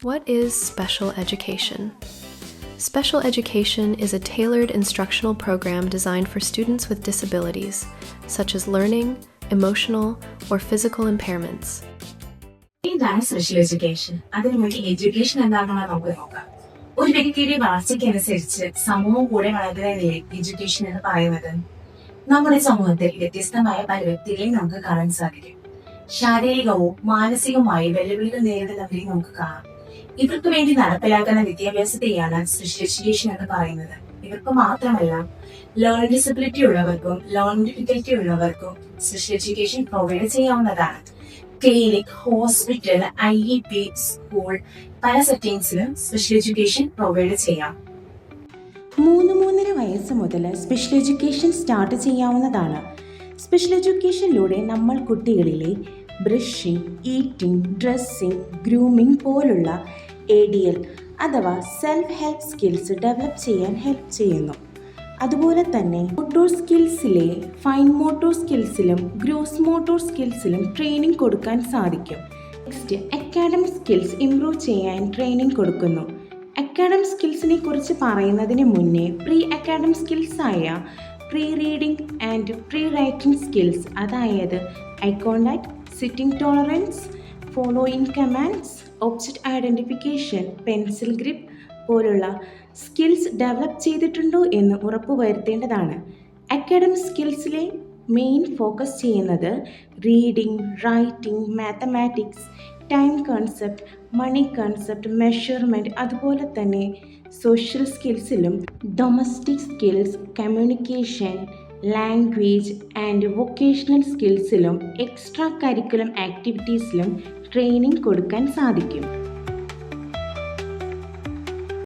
What is special education? Special education is a tailored instructional program designed for students with disabilities, such as learning, emotional, or physical impairments. എന്താണ് special education? അതിനു വേണ്ടി education എന്താണെന്ന് നമുക്ക് നോക്കാം. ഒരു വ്യക്തിയുടെ വളർച്ചയ്ക്കനുസരിച്ച് സമൂഹം കൂടെ വളരുന്നതിനെ എഡ്യൂക്കേഷൻ എന്ന് പറയുന്നത്. നമ്മുടെ സമൂഹത്തിൽ വ്യത്യസ്തമായ പല വ്യക്തികളെ നമുക്ക് കാണാൻ സാധിക്കും. ശാരീരികവും മാനസികവുമായി വെല്ലുവിളികൾ നേരിടുന്നവരെ നമുക്ക് കാണാം. ഇവർക്ക് വേണ്ടി നടപ്പിലാക്കുന്ന വിദ്യാഭ്യാസത്തെയാണ് സ്പെഷ്യൽ എഡ്യൂക്കേഷൻ എന്ന് പറയുന്നത്. ഇവർക്ക് മാത്രമല്ല, ലേണിംഗ് ഡിസബിലിറ്റി ഉള്ളവർക്കും ലേണിംഗ് ഡിഫിക്കൽറ്റി ഉള്ളവർക്കും സ്പെഷ്യൽ എഡ്യൂക്കേഷൻ പ്രൊവൈഡ് ചെയ്യാവുന്നതാണ്. ക്ലിനിക്, ഹോസ്പിറ്റൽ, IEP, സ്കൂൾ പല സെറ്റിംഗ്സിലും സ്പെഷ്യൽ എഡ്യൂക്കേഷൻ പ്രൊവൈഡ് ചെയ്യാം. 3-3.5 വയസ്സ് മുതൽ സ്പെഷ്യൽ എഡ്യൂക്കേഷൻ സ്റ്റാർട്ട് ചെയ്യാവുന്നതാണ്. സ്പെഷ്യൽ എഡ്യൂക്കേഷനിലൂടെ നമ്മൾ കുട്ടികളിലെ ബ്രഷിംഗ്, ഈറ്റിംഗ്, ഡ്രസ്സിംഗ്, ഗ്രൂമിംഗ് പോലുള്ള ADL അഥവാ സെൽഫ് ഹെൽപ്പ് സ്കിൽസ് ഡെവലപ്പ് ചെയ്യാൻ ഹെൽപ്പ് ചെയ്യുന്നു. അതുപോലെ തന്നെ മോട്ടോർ സ്കിൽസിലെ ഫൈൻ മോട്ടോർ സ്കിൽസിലും ഗ്രോസ് മോട്ടോർ സ്കിൽസിലും ട്രെയിനിങ് കൊടുക്കാൻ സാധിക്കും. നെക്സ്റ്റ്, അക്കാഡമിക് സ്കിൽസ് ഇംപ്രൂവ് ചെയ്യാൻ ട്രെയിനിങ് കൊടുക്കുന്നു. അക്കാഡമിക് സ്കിൽസിനെ കുറിച്ച് പറയുന്നതിന് മുന്നേ പ്രീ അക്കാഡമിക് സ്കിൽസ് ആയ pre reading and pre writing skills, അതായത് eye contact, sitting tolerance, following commands, object identification, pencil grip പോലുള്ള സ്കിൽസ് ഡെവലപ്പ് ചെയ്തിട്ടുണ്ടോ എന്ന് ഉറപ്പുവരുത്തേണ്ടതാണ്. അക്കാഡമിക് സ്കിൽസിലെ മെയിൻ ഫോക്കസ് ചെയ്യുന്നത് reading, writing, mathematics, time concept, money concept, measurement, അതുപോലെ തന്നെ സോഷ്യൽ സ്കിൽസിലും domestic skills, communication, language and vocational സ്കിൽസിലും എക്സ്ട്രാ കരിക്കുലം ആക്ടിവിറ്റീസിലും ട്രെയിനിങ് കൊടുക്കാൻ സാധിക്കും.